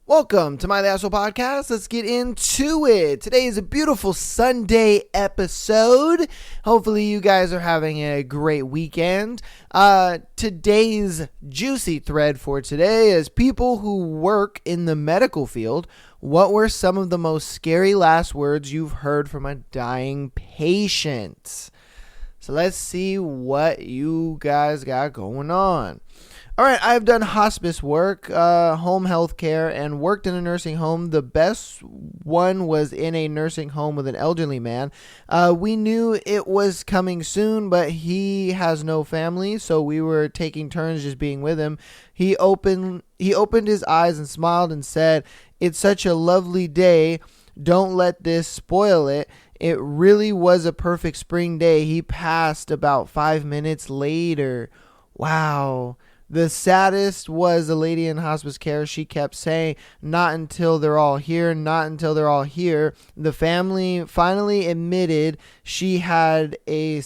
Welcome to my Asshole Podcast. Let's get into it. Today is a beautiful Sunday episode. Hopefully you guys are having a great weekend. Today's juicy thread for today is people who work in the medical field. What were some of the most scary last words you've heard from a dying patient? So let's see what you guys got going on. All right, I've done hospice work, home health care, and worked in a nursing home. The best one was in a nursing home with an elderly man. We knew it was coming soon, but he has no family, so we were taking turns just being with him. He opened his eyes and smiled and said, "It's such a lovely day. Don't let this spoil it." It really was a perfect spring day. He passed about 5 minutes later. Wow. The saddest was a lady in hospice care. She kept saying, "Not until they're all here, not until they're all here." The family finally admitted she had a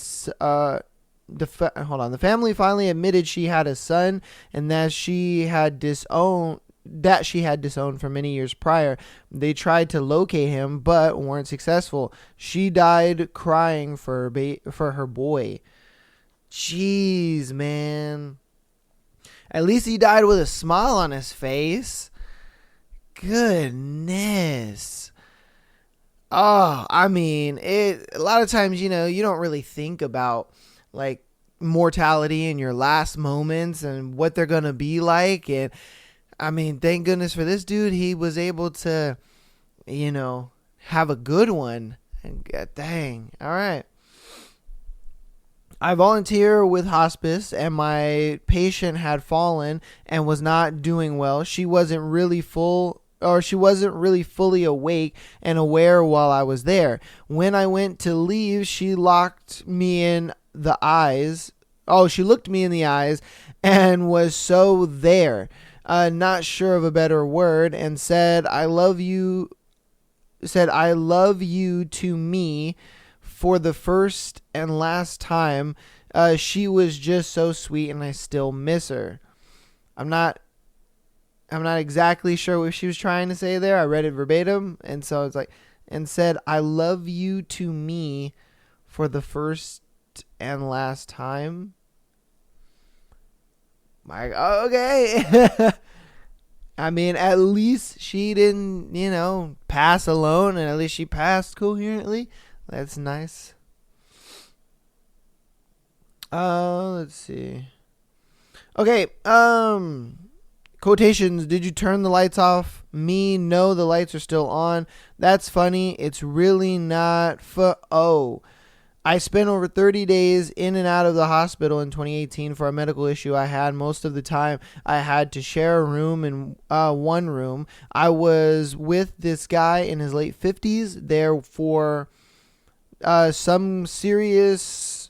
the family finally admitted she had a son and that she had disowned for many years prior. They tried to locate him but weren't successful. She died crying for her boy. Jeez, man. At least he died with a smile on his face. Goodness. Oh, I mean, a lot of times, you don't really think about like mortality in your last moments and what they're going to be like. And I mean, thank goodness for this dude. He was able to, have a good one. And dang. All right. I volunteer with hospice and my patient had fallen and was not doing well. She wasn't really fully awake and aware while I was there. When I went to leave, she looked me in the eyes and was so there. Not sure of a better word, and said, I love you to me for the first and last time. She was just so sweet and I still miss her. I'm not exactly sure what she was trying to say there. I read it verbatim, and so it's like, and said, I love you to me for the first and last time. Okay. I mean, at least she didn't, pass alone, and at least she passed coherently. That's nice. Let's see. Okay, quotations. Did you turn the lights off? Me, no, the lights are still on. That's funny. It's really not I spent over 30 days in and out of the hospital in 2018 for a medical issue I had. Most of the time, I had to share a room in one room. I was with this guy in his late 50s there for some serious,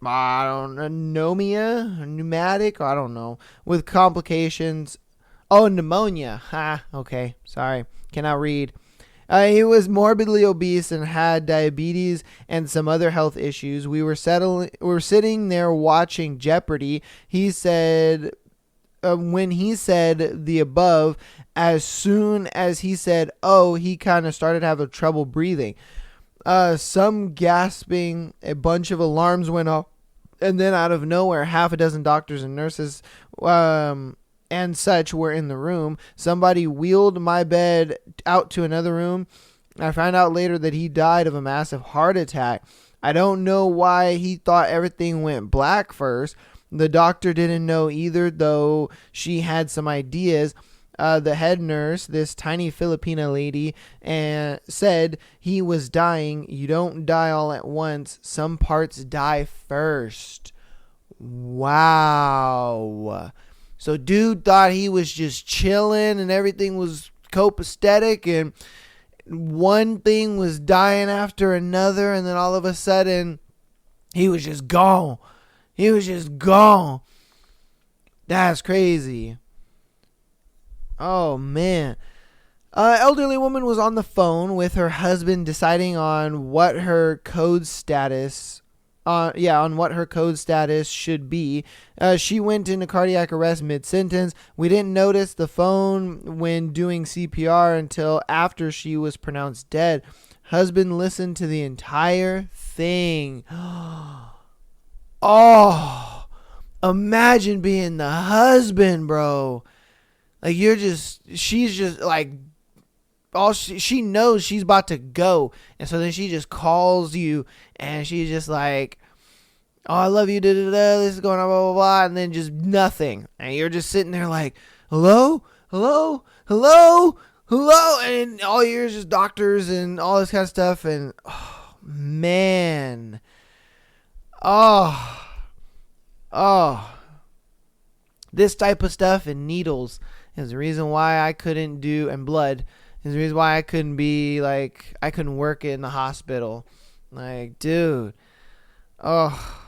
pneumatic, with complications. Oh, pneumonia. Okay, sorry, cannot read. He was morbidly obese and had diabetes and some other health issues. We were sitting there watching Jeopardy. He said, when he said the above, as soon as he said, "Oh," he kind of started having trouble breathing. Some gasping, a bunch of alarms went off, and then out of nowhere, half a dozen doctors and nurses and such were in the room. Somebody wheeled my bed out to another room. I found out later that he died of a massive heart attack. I don't know why he thought everything went black first. The doctor didn't know either, though she had some ideas. The head nurse, this tiny Filipina lady, said he was dying. You don't die all at once. Some parts die first. Wow. So dude thought he was just chilling and everything was copacetic, and one thing was dying after another, and then all of a sudden he was just gone. That's crazy. Oh, man. Elderly woman was on the phone with her husband deciding on what her code status on what her code status should be. She went into cardiac arrest mid-sentence. We didn't notice the phone when doing CPR until after she was pronounced dead. Husband listened to the entire thing. Oh, imagine being the husband, bro. Like, she's just like, she knows she's about to go. And so then she just calls you and she's just like, oh, I love you, da da da, this is going on, blah, blah, blah. And then just nothing. And you're just sitting there like, hello, hello, hello, hello. And all you hear is just doctors and all this kind of stuff. And, oh, man. Oh. This type of stuff and needles is the reason why I couldn't do, and blood is the reason why I couldn't be like, I couldn't work in the hospital. Like, dude. Oh.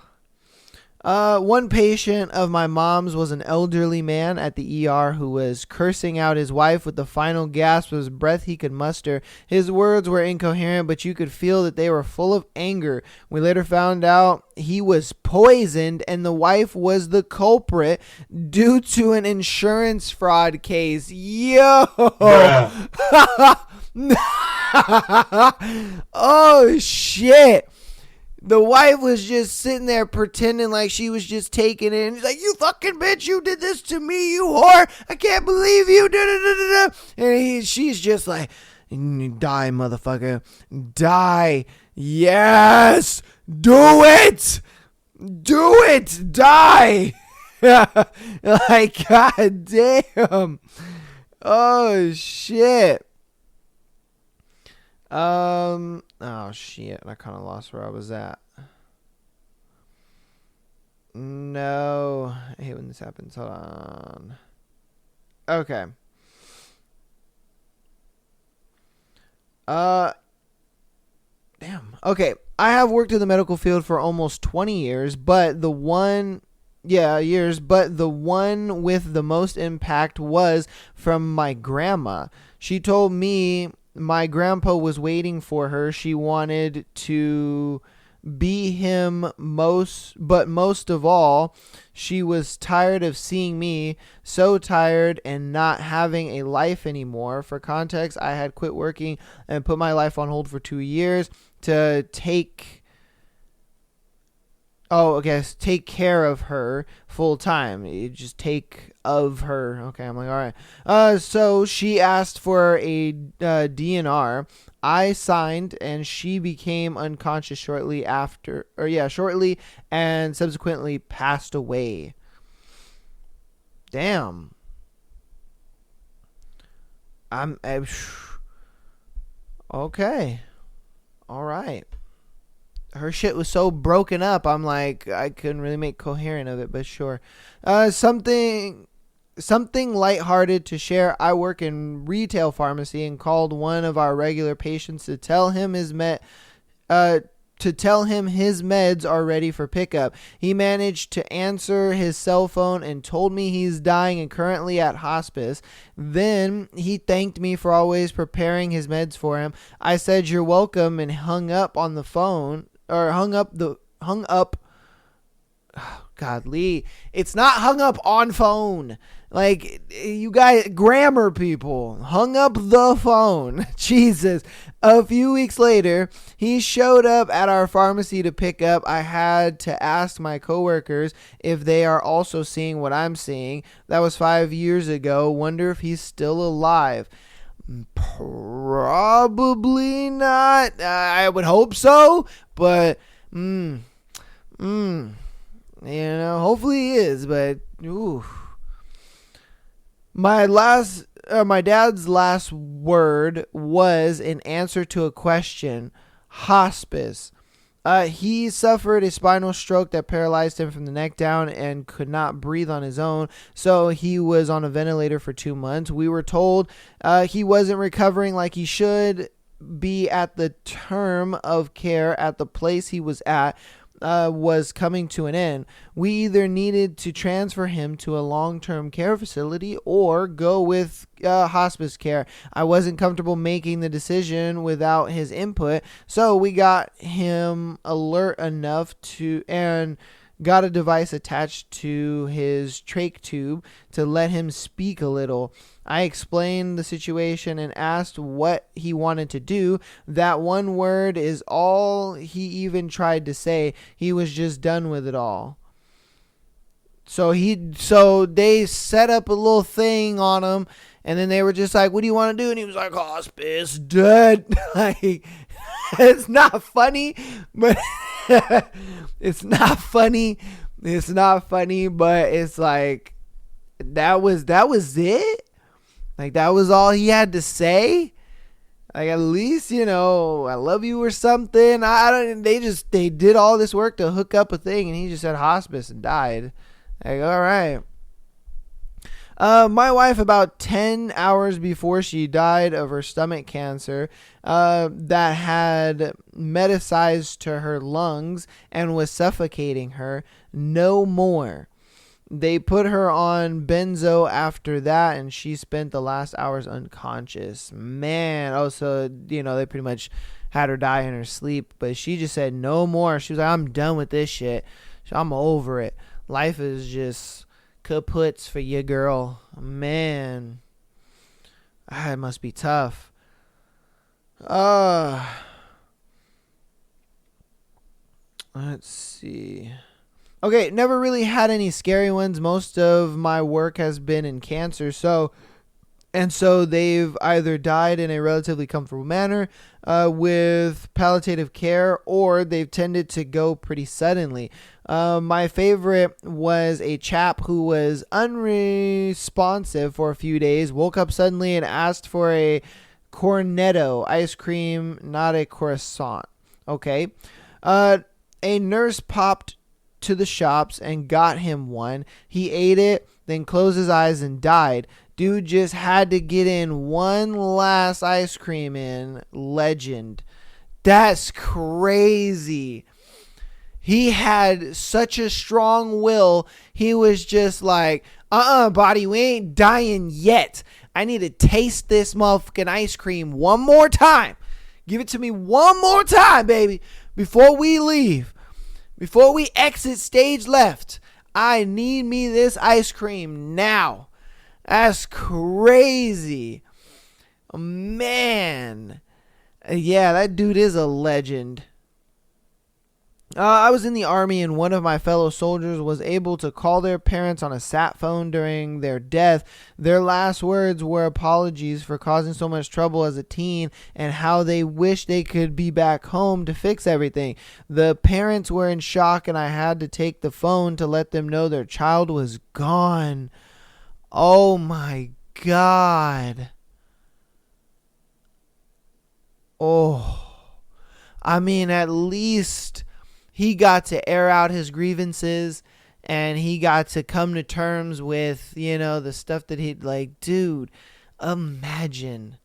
One patient of my mom's was an elderly man at the ER who was cursing out his wife with the final gasp of his breath he could muster. His words were incoherent, but you could feel that they were full of anger. We later found out he was poisoned and the wife was the culprit due to an insurance fraud case. Yo! Oh, shit. The wife was just sitting there pretending like she was just taking it. And she's like, you fucking bitch, you did this to me, you whore. I can't believe you. Da, da, da, da, da. And she's just like, die, motherfucker. Die. Yes. Do it. Do it. Die. Like, god damn. Oh, shit. Oh shit, I kind of lost where I was at. No, I hate when this happens. Hold on. Okay. Damn. Okay, I have worked in the medical field for almost 20 years, but the one with the most impact was from my grandma. She told me my grandpa was waiting for her. She wanted to be him but most of all, she was tired of seeing me, so tired and not having a life anymore. For context, I had quit working and put my life on hold for 2 years to take care of her full time. You just take of her. Okay, I'm like, all right. So she asked for a DNR. I signed, and she became unconscious shortly, and subsequently passed away. Damn. Okay. All right. Her shit was so broken up, I'm like, I couldn't really make coherent of it, but sure. Something lighthearted to share. I work in retail pharmacy and called one of our regular patients to tell him his meds are ready for pickup. He managed to answer his cell phone and told me he's dying and currently at hospice. Then he thanked me for always preparing his meds for him. I said, "You're welcome," and hung up on the phone, or hung up. Godly, it's not hung up on phone. Like, you guys, grammar people, hung up the phone. Jesus. A few weeks later, he showed up at our pharmacy to pick up. I had to ask my coworkers if they are also seeing what I'm seeing. That was 5 years ago. Wonder if he's still alive. Probably not. I would hope so, but hopefully he is, but ooh. My dad's last word was in answer to a question: hospice. He suffered a spinal stroke that paralyzed him from the neck down and could not breathe on his own, so he was on a ventilator for 2 months. We were told he wasn't recovering like he should be at the term of care at the place he was at. was coming to an end. We either needed to transfer him to a long-term care facility or go with hospice care. I wasn't comfortable making the decision without his input, so we got him alert enough to and got a device attached to his trach tube to let him speak a little. I explained the situation and asked what he wanted to do. That one word is all he even tried to say. He was just done with it all. So they set up a little thing on him, and then they were just like, "What do you want to do?" And he was like, "Hospice, dead." Like, it's not funny, but it's not funny. It's not funny, but it's like that was it. Like, that was all he had to say. Like, at least, I love you or something. They did all this work to hook up a thing, and he just said hospice and died. Like, all right. My wife, about 10 hours before she died of her stomach cancer, that had metastasized to her lungs and was suffocating her, no more. They put her on benzo after that, and she spent the last hours unconscious. Man, so, they pretty much had her die in her sleep, but she just said no more. She was like, I'm done with this shit. I'm over it. Life is just kaputs for you, girl. Man. It must be tough. Let's see. Okay, never really had any scary ones. Most of my work has been in cancer, so they've either died in a relatively comfortable manner with palliative care, or they've tended to go pretty suddenly. My favorite was a chap who was unresponsive for a few days, woke up suddenly and asked for a cornetto ice cream, not a croissant. Okay. A nurse popped to the shops and got him one. He ate it, then closed his eyes and died. Dude just had to get in one last ice cream in. Legend. That's crazy. He had such a strong will. He was just like, body, we ain't dying yet. I need to taste this motherfucking ice cream one more time. Give it to me one more time, baby, before we leave. Before we exit stage left, I need me this ice cream now. That's crazy. Man. Yeah, that dude is a legend. I was in the Army, and one of my fellow soldiers was able to call their parents on a sat phone during their death. Their last words were apologies for causing so much trouble as a teen and how they wish they could be back home to fix everything. The parents were in shock, and I had to take the phone to let them know their child was gone. Oh my God. Oh. I mean, at least he got to air out his grievances, and he got to come to terms with, the stuff that he'd like, dude, imagine.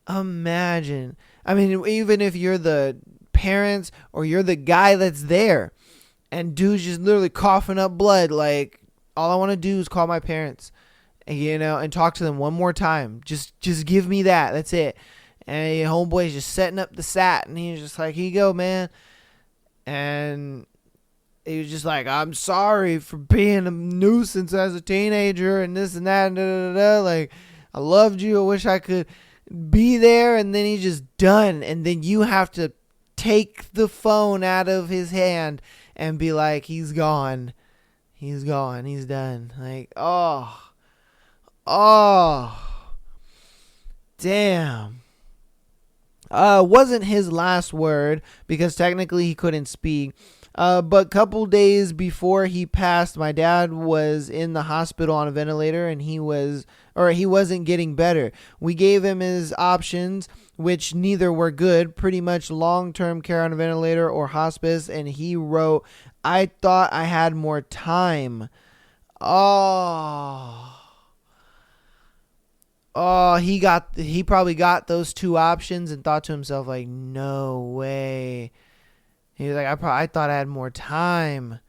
I mean, even if you're the parents or you're the guy that's there and dude's just literally coughing up blood, like, all I want to do is call my parents, and talk to them one more time. Just give me that. That's it. And homeboy's just setting up the sat, and he's just like, here you go, man. And he was just like, I'm sorry for being a nuisance as a teenager and this and that. And da, da, da, da. Like, I loved you. I wish I could be there. And then he's just done. And then you have to take the phone out of his hand and be like, he's gone. He's gone. He's done. Like, oh, damn. Wasn't his last word because technically he couldn't speak. But a couple days before he passed, my dad was in the hospital on a ventilator, and he wasn't getting better. We gave him his options, which neither were good, pretty much long-term care on a ventilator or hospice. And he wrote, I thought I had more time. He probably got those two options and thought to himself, like, no way. He was like, I thought I had more time.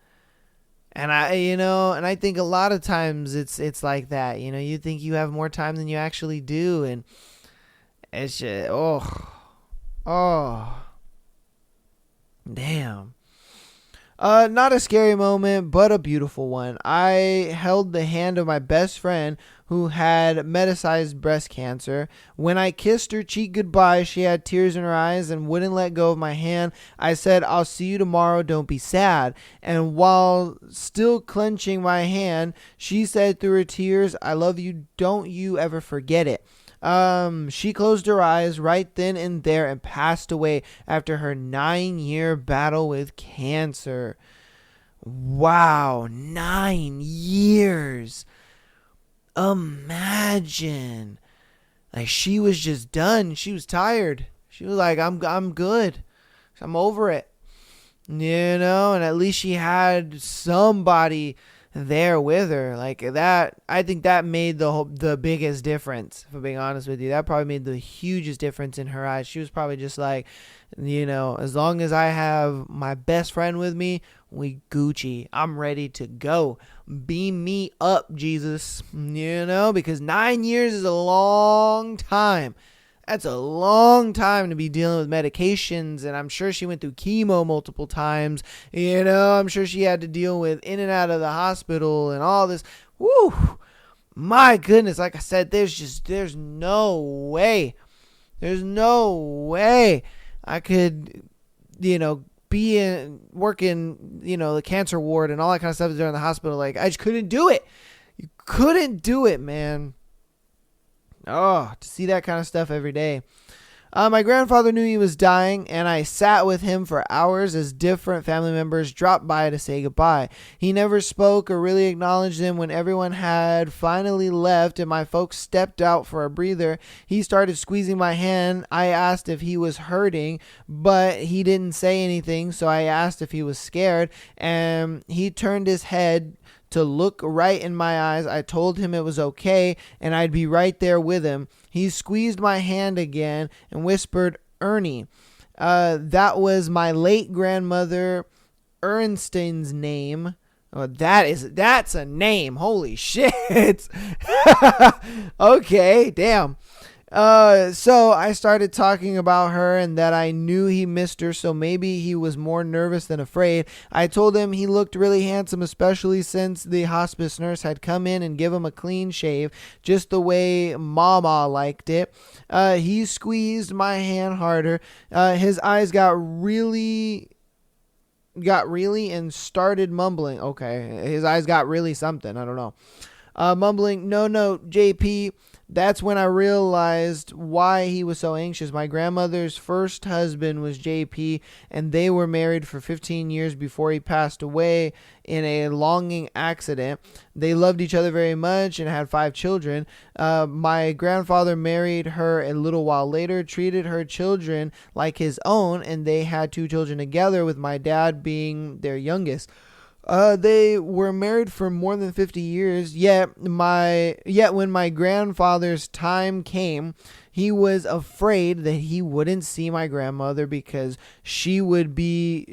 And I think a lot of times it's like that. You think you have more time than you actually do, and it's just oh, damn. Not a scary moment, but a beautiful one. I held the hand of my best friend who had metastasized breast cancer. When I kissed her cheek goodbye, she had tears in her eyes and wouldn't let go of my hand. I said, "I'll see you tomorrow, don't be sad." And while still clenching my hand, she said through her tears, "I love you, don't you ever forget it." She closed her eyes right then and there and passed away after her 9-year battle with cancer. Wow, 9 years. Imagine. Like, she was just done. She was tired. She was like, I'm good. I'm over it. And at least she had somebody there with her like that. I think that made the biggest difference, if I'm being honest with you. That probably made the hugest difference in her eyes. She was probably just like, as long as I have my best friend with me, we Gucci. I'm ready to go. Beam me up, Jesus. Because 9 years is a long time. That's a long time to be dealing with medications, and I'm sure she went through chemo multiple times. I'm sure she had to deal with in and out of the hospital and all this. Woo! My goodness, like I said, there's no way. There's no way I could, be working, the cancer ward and all that kind of stuff during the hospital. Like, I just couldn't do it. You couldn't do it, man. Oh, to see that kind of stuff every day. My grandfather knew he was dying, and I sat with him for hours as different family members dropped by to say goodbye. He never spoke or really acknowledged them. When everyone had finally left and my folks stepped out for a breather, he started squeezing my hand. I asked if he was hurting, but he didn't say anything, so I asked if he was scared, and he turned his head to look right in my eyes. I told him it was okay and I'd be right there with him. He squeezed my hand again and whispered, "Ernie." That was my late grandmother Ernstine's name. Oh, that's a name. Holy shit. Okay, damn. So I started talking about her and that I knew he missed her, so maybe he was more nervous than afraid. I told him he looked really handsome, especially since the hospice nurse had come in and give him a clean shave, just the way Mama liked it. He squeezed my hand harder. His eyes got really and started mumbling. Okay, his eyes got really something. I don't know. Mumbling, no, JP. That's when I realized why he was so anxious. My grandmother's first husband was JP, and they were married for 15 years before he passed away in a logging accident. They loved each other very much and had 5 children. My grandfather married her a little while later, treated her children like his own, and they had 2 children together, with my dad being their youngest. They were married for more than 50 years, yet when my grandfather's time came, he was afraid that he wouldn't see my grandmother because she would be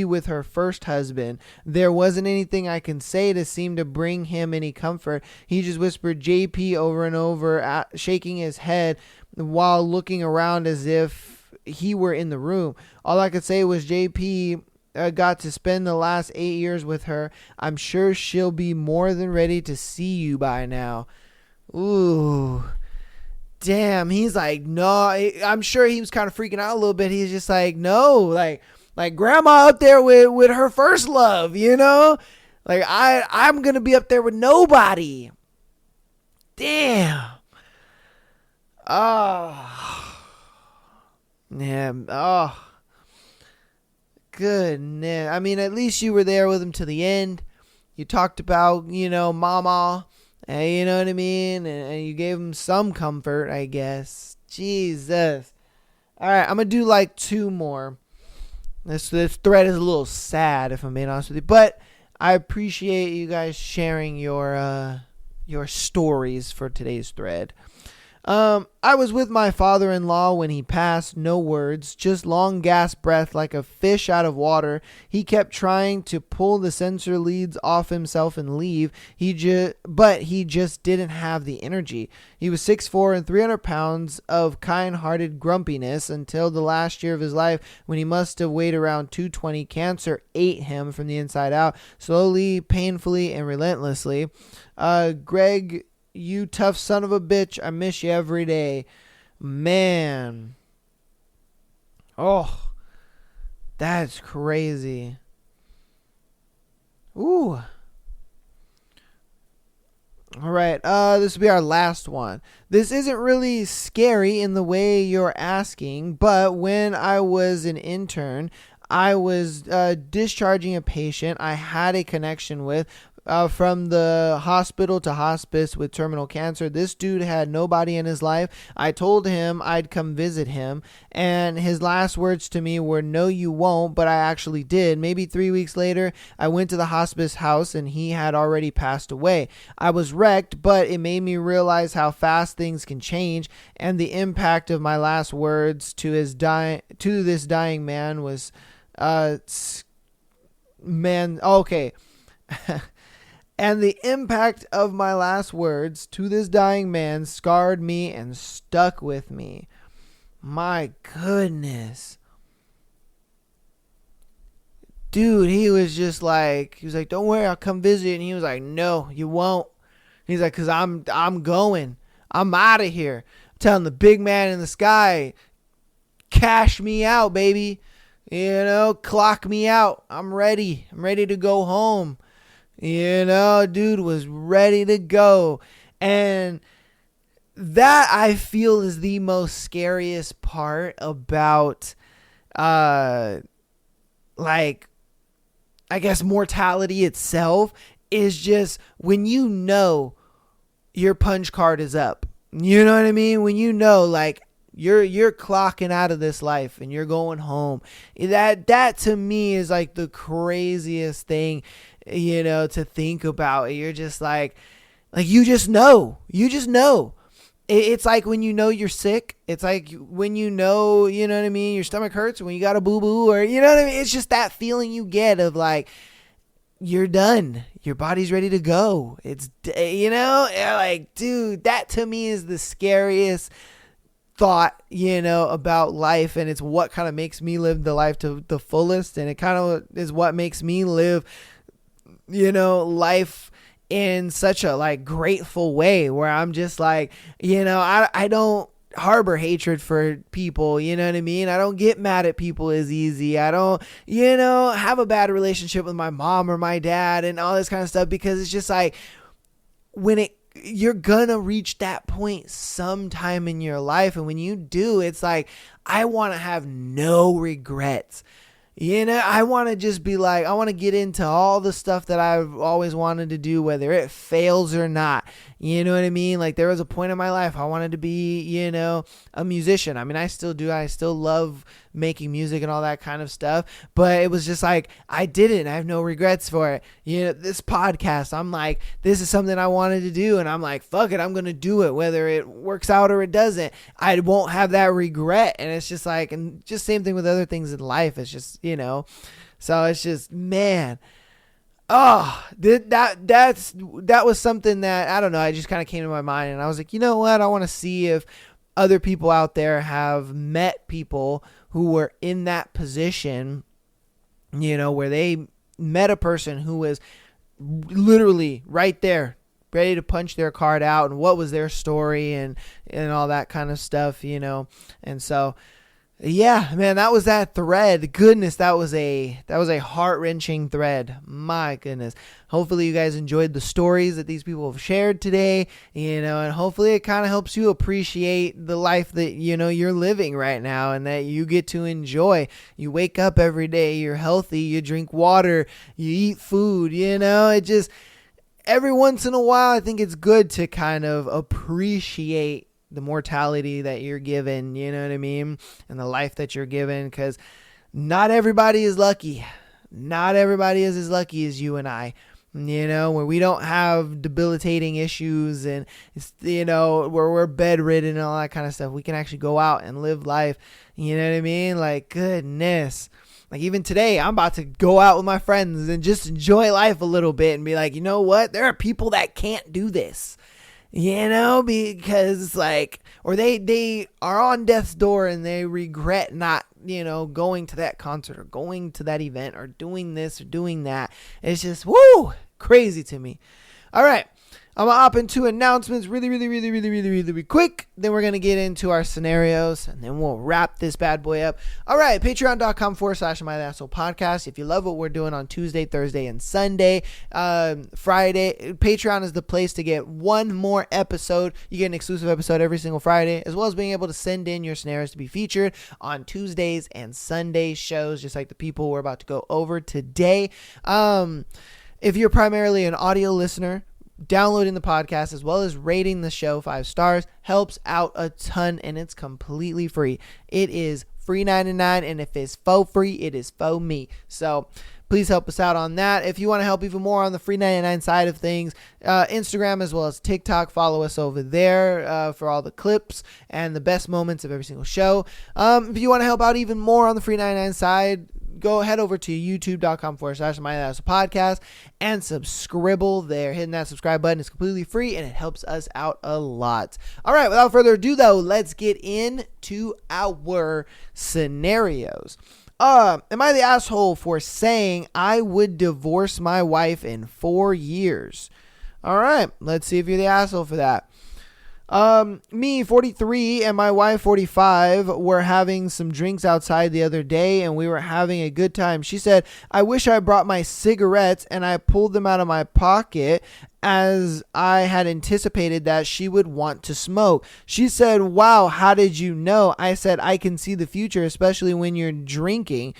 with her first husband. There wasn't anything I can say to seem to bring him any comfort. He just whispered JP over and over, shaking his head while looking around as if he were in the room. All I could say was, JP got to spend the last 8 years with her. I'm sure she'll be more than ready to see you by now. Ooh. Damn, he's like, no. I'm sure he was kind of freaking out a little bit. He's just like, no, like grandma up there with her first love, Like, I'm going to be up there with nobody. Damn. Oh. Damn. Oh. Goodness. I mean, at least you were there with him to the end. You talked about, mama, and you know what I mean? And you gave him some comfort, I guess. Jesus. All right, I'm going to do like 2 more. This thread is a little sad, if I'm being honest with you. But I appreciate you guys sharing your stories for today's thread. I was with my father-in-law when he passed, no words, just long gasp breath like a fish out of water. He kept trying to pull the sensor leads off himself and leave. But he just didn't have the energy. He was 6'4" and 300 pounds of kind-hearted grumpiness until the last year of his life when he must have weighed around 220. Cancer ate him from the inside out, slowly, painfully, and relentlessly. Greg, you tough son of a bitch. I miss you every day. Man. Oh, that's crazy. Ooh. All right. This will be our last one. This isn't really scary in the way you're asking, but when I was an intern, I was discharging a patient I had a connection with from the hospital to hospice with terminal cancer. This dude had nobody in his life. I told him I'd come visit him, and his last words to me were, "No, you won't," but I actually did. Maybe 3 weeks later, I went to the hospice house, and he had already passed away. I was wrecked, but it made me realize how fast things can change, and the impact of my last words to this dying man was, okay. And the impact of my last words to this dying man scarred me and stuck with me. My goodness. Dude, he was like, "Don't worry, I'll come visit." And he was like, "No, you won't." He's like, "'Cause I'm going. I'm out of here." I'm telling the big man in the sky, cash me out, baby. Clock me out. I'm ready. I'm ready to go home. Dude was ready to go. And that, I feel, is the most scariest part about, I guess, mortality itself, is just when your punch card is up. You know what I mean? When you're clocking out of this life and you're going home. That to me is like the craziest thing, to think about. You're just like you just know. It's like when you're sick. It's like when you know what I mean, your stomach hurts, when you got a boo-boo, or you know what I mean? It's just that feeling you get of like, you're done. Your body's ready to go. It's, dude, that to me is the scariest thought, about life, and it's what kind of makes me live the life to the fullest, and it kind of is what makes me live, life in such a grateful way, where I'm just like, I don't harbor hatred for people, you know what I mean? I don't get mad at people as easy. I don't, have a bad relationship with my mom or my dad and all this kind of stuff, because it's just like, you're gonna reach that point sometime in your life, and when you do, it's like, I want to have no regrets. I want to just be like, I want to get into all the stuff that I've always wanted to do, whether it fails or not. You know what I mean? Like, there was a point in my life I wanted to be, a musician. I mean, I still do. I still love making music and all that kind of stuff. But it was just like, I did it. I have no regrets for it. This podcast, I'm like, this is something I wanted to do. And I'm like, fuck it, I'm going to do it. Whether it works out or it doesn't, I won't have that regret. And it's just like, and just same thing with other things in life. It's just, so it's just, man. Oh, that was something that, I don't know, I just kind of came to my mind, and I was like, you know what? I want to see if other people out there have met people who were in that position, where they met a person who was literally right there, ready to punch their card out, and what was their story and all that kind of stuff, and so, yeah, man, that was that thread. Goodness, that was a heart-wrenching thread. My goodness. Hopefully you guys enjoyed the stories that these people have shared today, and hopefully it kind of helps you appreciate the life that, you're living right now, and that you get to enjoy. You wake up every day, you're healthy, you drink water, you eat food, it just, every once in a while, I think it's good to kind of appreciate the mortality that you're given, you know what I mean? And the life that you're given, because not everybody is lucky. Not everybody is as lucky as you and I. where we don't have debilitating issues and, where we're bedridden and all that kind of stuff. We can actually go out and live life. You know what I mean? Like, goodness. Like, even today, I'm about to go out with my friends and just enjoy life a little bit and be like, you know what? There are people that can't do this. Because or they are on death's door and they regret not, going to that concert or going to that event or doing this or doing that. It's just, woo, crazy to me. All right. I'm going to hop into announcements really quick. Then we're going to get into our scenarios and then we'll wrap this bad boy up. All right. Patreon.com/MyAssholePodcast. If you love what we're doing on Tuesday, Thursday, and Sunday, Friday, Patreon is the place to get one more episode. You get an exclusive episode every single Friday, as well as being able to send in your scenarios to be featured on Tuesdays and Sunday shows, just like the people we're about to go over today. If you're primarily an audio listener, downloading the podcast as well as rating the show 5 stars helps out a ton, and it's completely free. It is free 99, and if it's faux free, it is faux me. So please help us out on that. If you want to help even more on the free 99 side of things, Instagram as well as TikTok, follow us over there for all the clips and the best moments of every single show. If you want to help out even more on the free 99 side, go head over to youtube.com/MyAssholePodcast and subscribe there. Hitting that subscribe button is completely free and it helps us out a lot. All right, without further ado though, let's get into our scenarios. Am I the asshole for saying I would divorce my wife in 4 years? All right, let's see if you're the asshole for that. Me, 43, and my wife, 45, were having some drinks outside the other day, and we were having a good time. She said, I wish I brought my cigarettes, and I pulled them out of my pocket as I had anticipated that she would want to smoke. She said, wow, how did you know? I said, I can see the future, especially when you're drinking.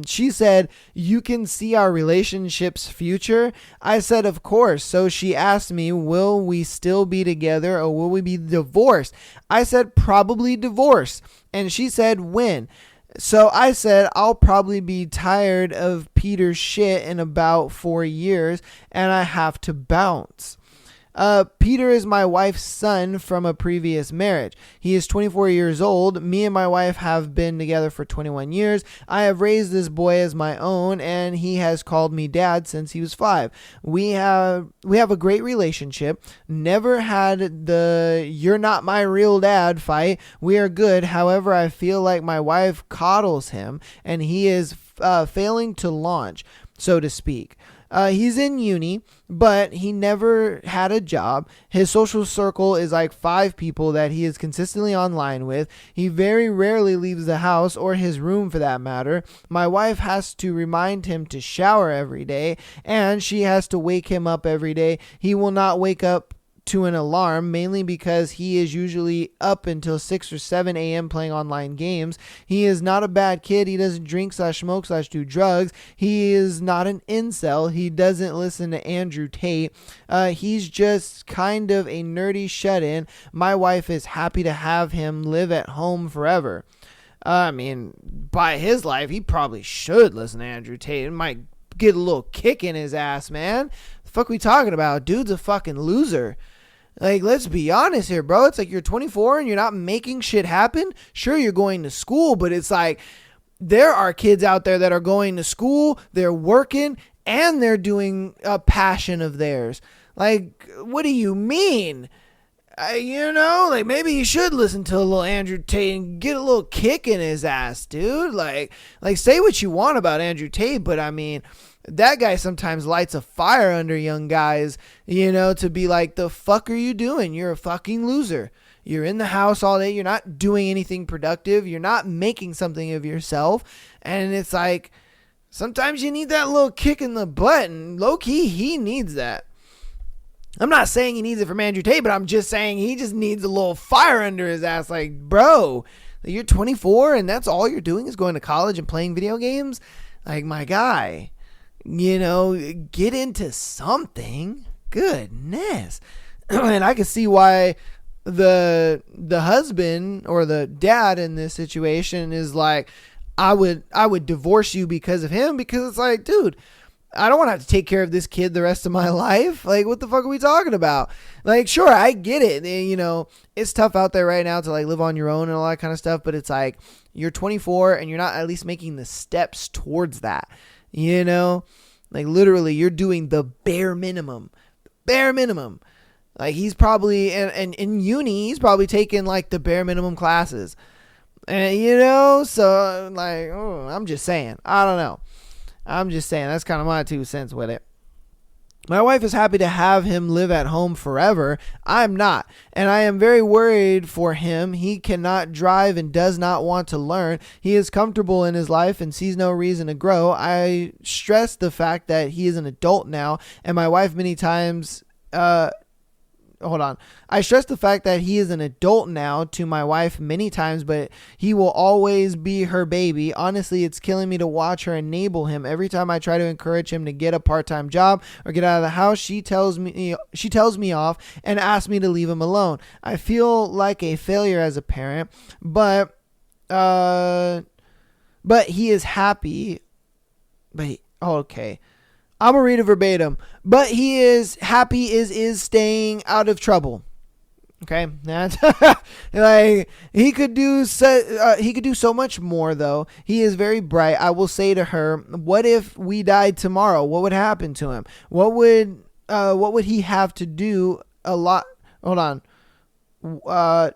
She said, you can see our relationship's future? I said, of course. So she asked me, will we still be together or will we be divorced? I said, probably divorced. And she said, when? So I said, I'll probably be tired of Peter's shit in about 4 years and I have to bounce. Peter is my wife's son from a previous marriage. He is 24 years old. Me and my wife have been together for 21 years. I have raised this boy as my own, and he has called me dad since he was 5. We have a great relationship. Never had the "you're not my real dad" fight. We are good. However, I feel like my wife coddles him, and he is failing to launch, so to speak. He's in uni, but he never had a job. His social circle is like 5 people that he is consistently online with. He very rarely leaves the house or his room for that matter. My wife has to remind him to shower every day, and she has to wake him up every day. He will not wake up to an alarm, mainly because he is usually up until 6 or 7 a.m. playing online games. He is not a bad kid. He doesn't drink/smoke/do drugs. He is not an incel. He doesn't listen to Andrew Tate. He's just kind of a nerdy shut-in. My wife is happy to have him live at home forever. I mean, by his life, he probably should listen to Andrew Tate. It might get a little kick in his ass, man. The fuck we talking about? Dude's a fucking loser. Like, let's be honest here, bro. It's like you're 24 and you're not making shit happen. Sure, you're going to school, but it's like there are kids out there that are going to school, they're working, and they're doing a passion of theirs. Like, what do you mean? Like maybe you should listen to a little Andrew Tate and get a little kick in his ass, dude. Like say what you want about Andrew Tate, but I mean, that guy sometimes lights a fire under young guys, to be like, the fuck are you doing? You're a fucking loser. You're in the house all day. You're not doing anything productive. You're not making something of yourself. And it's like, sometimes you need that little kick in the butt, and low key, he needs that. I'm not saying he needs it from Andrew Tate, but I'm just saying he just needs a little fire under his ass. Like, bro, you're 24 and that's all you're doing is going to college and playing video games? Like, my guy, get into something. Goodness. And I can see why the husband or the dad in this situation is like, I would divorce you because of him, because it's like, dude, I don't want to have to take care of this kid the rest of my life. Like, what the fuck are we talking about? Like, sure, I get it. It's tough out there right now to like live on your own and all that kind of stuff. But it's like you're 24 and you're not at least making the steps towards that. Like literally, you're doing the bare minimum. Like he's probably in uni, he's probably taking like the bare minimum classes. And so like, I'm just saying. I don't know. I'm just saying, that's kind of my 2 cents with it. My wife is happy to have him live at home forever. I'm not. And I am very worried for him. He cannot drive and does not want to learn. He is comfortable in his life and sees no reason to grow. I stress the fact that he is an adult now, and my wife many times... I stress the fact that he is an adult now to my wife many times, but he will always be her baby. Honestly, it's killing me to watch her enable him. Every time I try to encourage him to get a part-time job or get out of the house, she tells me off and asks me to leave him alone. I feel like a failure as a parent, but he is happy. Okay. I'm going to read it verbatim. But he is happy is staying out of trouble. Okay? That's like he could do so much more though. He is very bright. I will say to her, what if we died tomorrow? What would happen to him? What would he have to do a lot? Hold on. Oh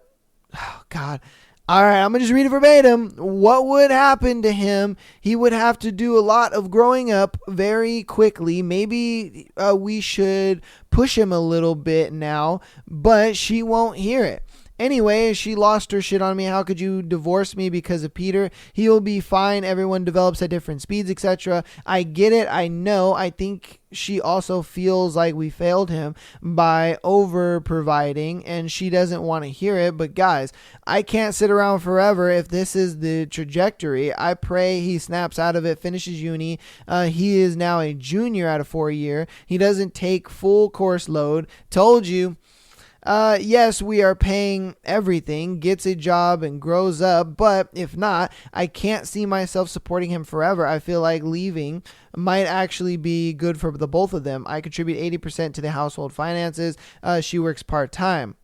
God. All right, I'm going to just read it verbatim. What would happen to him? He would have to do a lot of growing up very quickly. Maybe we should push him a little bit now, but she won't hear it. Anyway, she lost her shit on me. How could you divorce me because of Peter? He'll be fine. Everyone develops at different speeds, etc. I get it. I know. I think she also feels like we failed him by over providing, and she doesn't want to hear it. But guys, I can't sit around forever if this is the trajectory. I pray he snaps out of it, finishes uni. He is now a junior at a 4-year. He doesn't take full course load. Told you. Yes, we are paying everything, gets a job and grows up, but if not, I can't see myself supporting him forever. I feel like leaving might actually be good for the both of them. I contribute 80% to the household finances. She works part-time.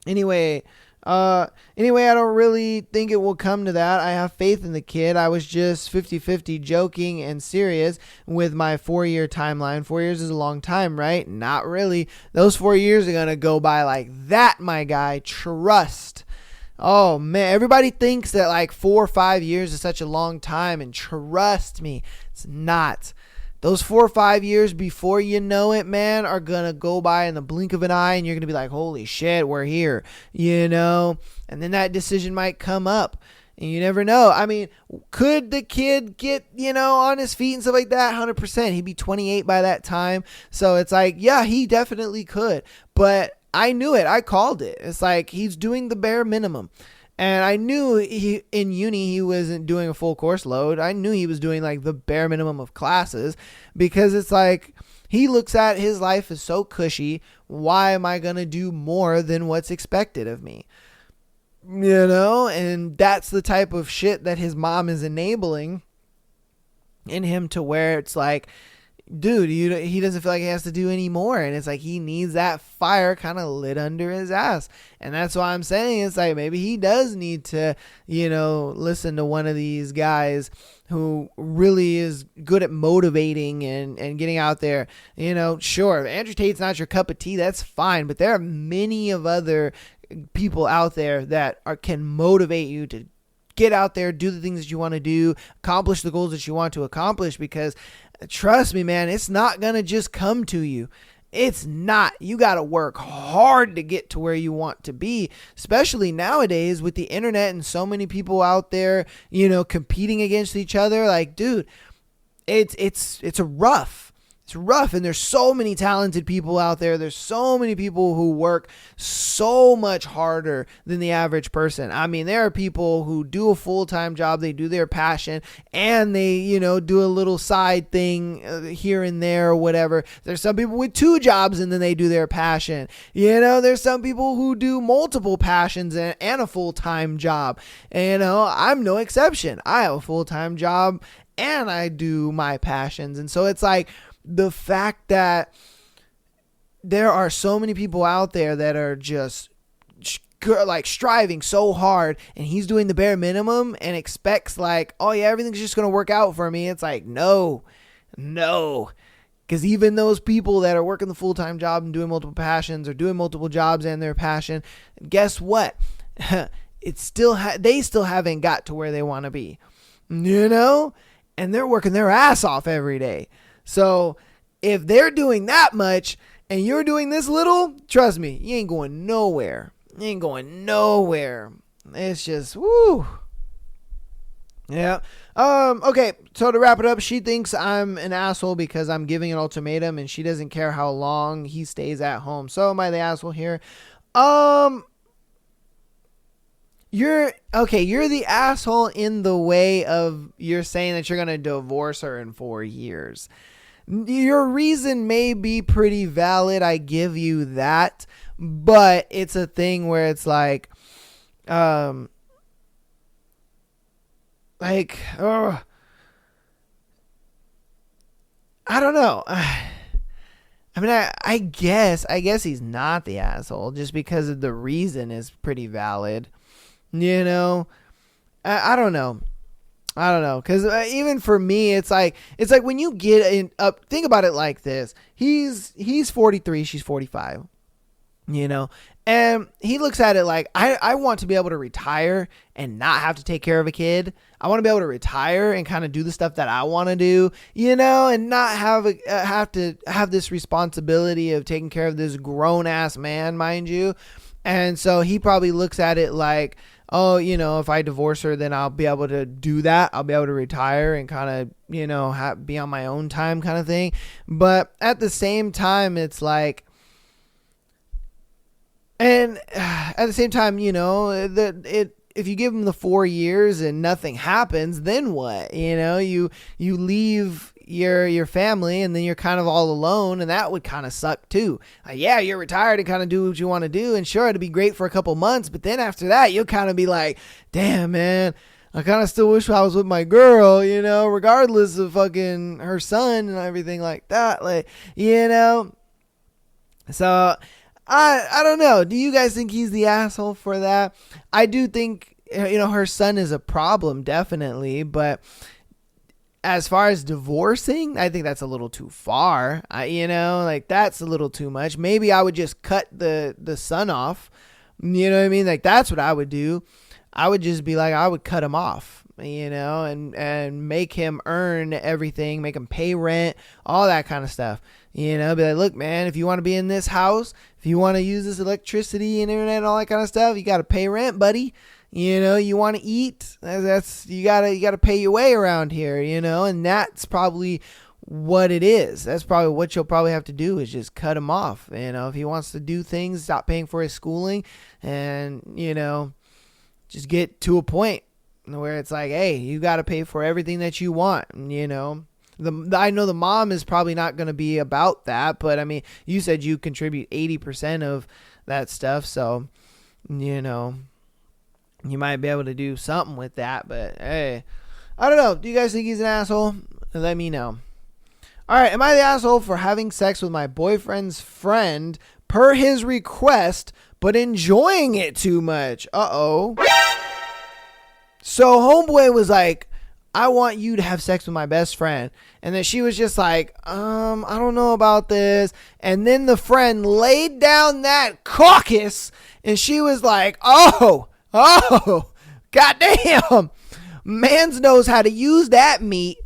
Anyway, I don't really think it will come to that. I have faith in the kid. I was just 50-50 joking and serious with my 4-year timeline. 4 years is a long time, right? Not really. Those 4 years are going to go by like that, my guy. Trust. Oh, man. Everybody thinks that like 4 or 5 years is such a long time, and trust me, it's not. Those 4 or 5 years before you know it, man, are going to go by in the blink of an eye, and you're going to be like, holy shit, we're here, And then that decision might come up, and you never know. I mean, could the kid get, on his feet and stuff like that? 100%. He'd be 28 by that time. So it's like, yeah, he definitely could. But I knew it. I called it. It's like he's doing the bare minimum. And I knew in uni he wasn't doing a full course load. I knew he was doing like the bare minimum of classes, because it's like he looks at his life as so cushy. Why am I going to do more than what's expected of me? And that's the type of shit that his mom is enabling in him, to where it's like, dude, he doesn't feel like he has to do any more. And it's like he needs that fire kind of lit under his ass. And that's why I'm saying it's like maybe he does need to, listen to one of these guys who really is good at motivating and getting out there. Sure, if Andrew Tate's not your cup of tea, that's fine. But there are many of other people out there that can motivate you to get out there, do the things that you want to do, accomplish the goals that you want to accomplish, because trust me, man, it's not going to just come to you. It's not. You got to work hard to get to where you want to be, especially nowadays with the internet and so many people out there, competing against each other. Like, dude, it's a rough. It's rough, and there's so many talented people out there. There's so many people who work so much harder than the average person. I mean, there are people who do a full-time job, they do their passion, and they, do a little side thing here and there or whatever. There's some people with 2 jobs and then they do their passion. There's some people who do multiple passions and a full-time job. And, I'm no exception. I have a full-time job and I do my passions. And so it's like, the fact that there are so many people out there that are just like striving so hard, and he's doing the bare minimum and expects like, oh yeah, everything's just going to work out for me. It's like, no, because even those people that are working the full-time job and doing multiple passions or doing multiple jobs and their passion, guess what? It's still, they still haven't got to where they want to be, and they're working their ass off every day. So if they're doing that much and you're doing this little, trust me, you ain't going nowhere. It's just, woo. Yeah. Okay. So to wrap it up, she thinks I'm an asshole because I'm giving an ultimatum and she doesn't care how long he stays at home. So am I the asshole here? You're the asshole in the way of you're saying that you're going to divorce her in 4 years. Your reason may be pretty valid. I give you that, but it's a thing where it's like, I don't know. I mean, I guess he's not the asshole just because of the reason is pretty valid. I don't know. Because even for me, it's like when you get up, think about it like this. He's 43, she's 45, and he looks at it like, I want to be able to retire and not have to take care of a kid. I want to be able to retire and kind of do the stuff that I want to do, and not have to have this responsibility of taking care of this grown ass man, mind you. And so he probably looks at it like, oh, if I divorce her, then I'll be able to do that. I'll be able to retire and kind of, be on my own time kind of thing. But at the same time, it's like, and at the same time, if you give him the 4 years and nothing happens, then what? You leave your family and then you're kind of all alone, and that would kind of suck too. Yeah, you're retired and kind of do what you want to do, and sure, it'd be great for a couple months, but then after that, you'll kind of be like, damn, man, I kind of still wish I was with my girl, regardless of fucking her son and everything like that, so I don't know. Do you guys think he's the asshole for that? I do think, her son is a problem, definitely, but as far as divorcing, I think that's a little too far. That's a little too much. Maybe I would just cut the son off. You know what I mean? Like, that's what I would do. I would just be like, I would cut him off, and make him earn everything, make him pay rent, all that kind of stuff. Be like, look, man, if you want to be in this house, if you want to use this electricity and internet and all that kind of stuff, you got to pay rent, buddy. You want to eat, you gotta pay your way around here, and that's probably what it is. That's probably what you'll probably have to do is just cut him off. If he wants to do things, stop paying for his schooling, and, just get to a point where it's like, hey, you got to pay for everything that you want, I know the mom is probably not going to be about that, but I mean, you said you contribute 80% of that stuff, so, you might be able to do something with that, but hey, I don't know. Do you guys think he's an asshole? Let me know. All right, am I the asshole for having sex with my boyfriend's friend per his request, but enjoying it too much? Uh-oh. So homeboy was like, I want you to have sex with my best friend. And then she was just like, I don't know about this. And then the friend laid down that caucus and she was like, oh, goddamn. Mans knows how to use that meat.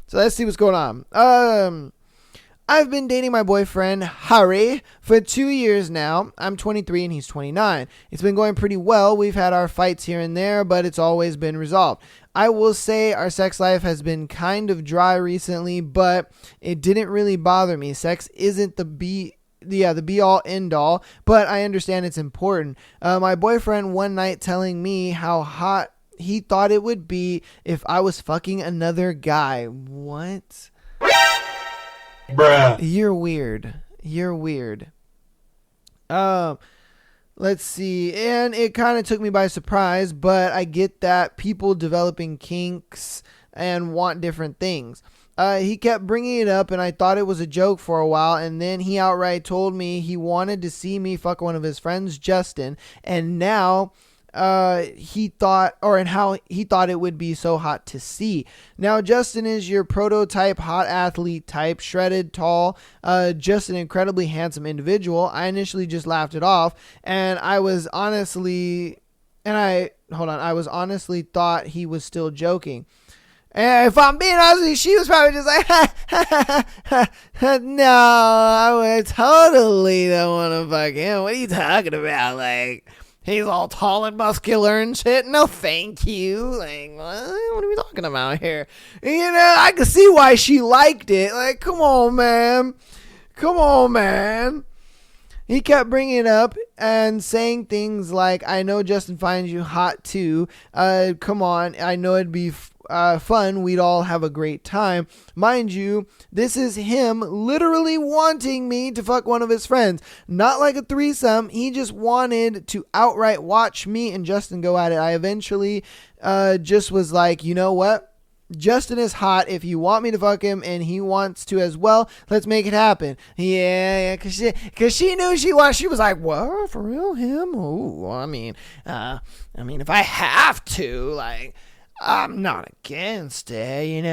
So let's see what's going on. I've been dating my boyfriend, Harry, for 2 years now. I'm 23 and he's 29. It's been going pretty well. We've had our fights here and there, but it's always been resolved. I will say our sex life has been kind of dry recently, but it didn't really bother me. Sex isn't the be all end all, but I understand it's important. My boyfriend one night telling me how hot he thought it would be if I was fucking another guy. What? Bruh. You're weird. Let's see. And it kind of took me by surprise, but I get that people developing kinks and want different things. He kept bringing it up and I thought it was a joke for a while, and then he outright told me he wanted to see me fuck one of his friends, Justin, and now how he thought it would be so hot to see. Now, Justin is your prototype hot athlete type, shredded, tall, just an incredibly handsome individual. I initially just laughed it off, and I honestly thought he was still joking. And if I'm being honest with you, she was probably just like, no, I would totally don't want to fuck him. What are you talking about? Like, he's all tall and muscular and shit. No, thank you. Like, what are we talking about here? I can see why she liked it. Like, come on, man. He kept bringing it up and saying things like, I know Justin finds you hot too. Come on. I know it'd be fun. We'd all have a great time. Mind you, this is him literally wanting me to fuck one of his friends. Not like a threesome. He just wanted to outright watch me and Justin go at it. I eventually just was like, you know what? Justin is hot. If you want me to fuck him and he wants to as well, let's make it happen. Yeah, cause she knew she was like, what, for real, him? Oh, I mean, if I have to, like, I'm not against it,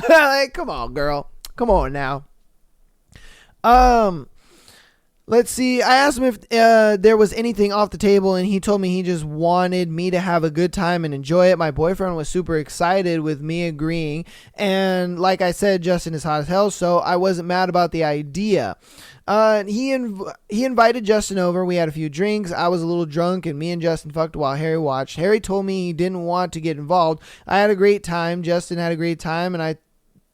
like, come on, girl, come on now. Let's see. I asked him if there was anything off the table, and he told me he just wanted me to have a good time and enjoy it. My boyfriend was super excited with me agreeing, and like I said, Justin is hot as hell, so I wasn't mad about the idea. He invited Justin over. We had a few drinks. I was a little drunk, and me and Justin fucked while Harry watched. Harry told me he didn't want to get involved. I had a great time. Justin had a great time, and I